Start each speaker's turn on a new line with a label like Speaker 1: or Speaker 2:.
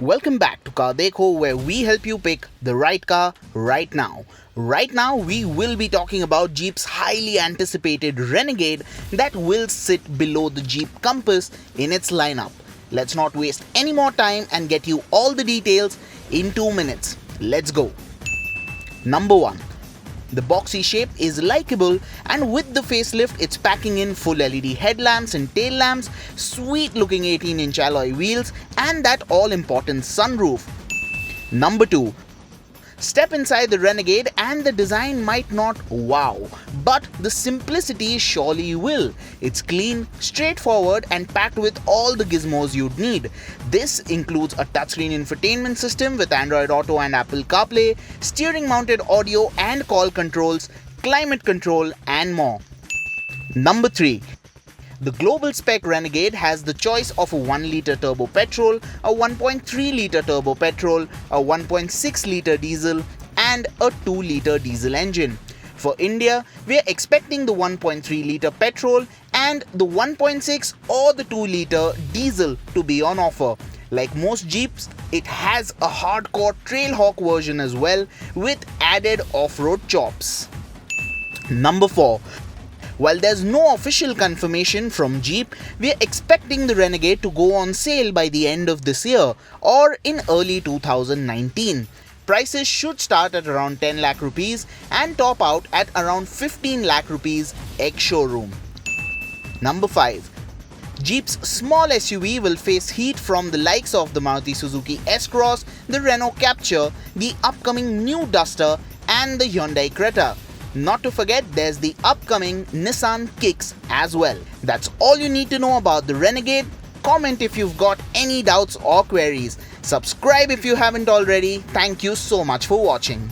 Speaker 1: Welcome back to CarDekho, where we help you pick the right car right now. Right now, we will be talking about Jeep's highly anticipated Renegade that will sit below the Jeep Compass in its lineup. Let's not waste any more time and get you all the details in 2 minutes. Let's go. Number 1. The Boxy shape is likeable, and with the facelift it's packing in full LED headlamps and tail lamps, sweet looking 18-inch alloy wheels and that all important sunroof. Number 2. Step inside the Renegade and the design might not wow, but the simplicity surely will. It's clean, straightforward and packed with all the gizmos you'd need. This includes a touchscreen infotainment system with Android Auto and Apple CarPlay, steering mounted audio and call controls, climate control and more. Number 3. The global spec Renegade has the choice of a 1-litre turbo petrol, a 1.3-litre turbo petrol, a 1.6-litre diesel and a 2-litre diesel engine. For India, we are expecting the 1.3-litre petrol and the 1.6 or the 2-litre diesel to be on offer. Like most Jeeps, it has a hardcore Trailhawk version as well with added off-road chops. Number 4. While there's no official confirmation from Jeep, we are expecting the Renegade to go on sale by the end of this year or in early 2019. Prices should start at around 10 lakh rupees and top out at around 15 lakh rupees ex-showroom. Number 5. Jeep's small SUV will face heat from the likes of the Maruti Suzuki S-Cross, the Renault Captur, the upcoming new Duster and the Hyundai Creta. Not to forget, there's the upcoming Nissan Kicks as well. That's all you need to know about the Renegade. Comment if you've got any doubts or queries. Subscribe if you haven't already. Thank you so much for watching.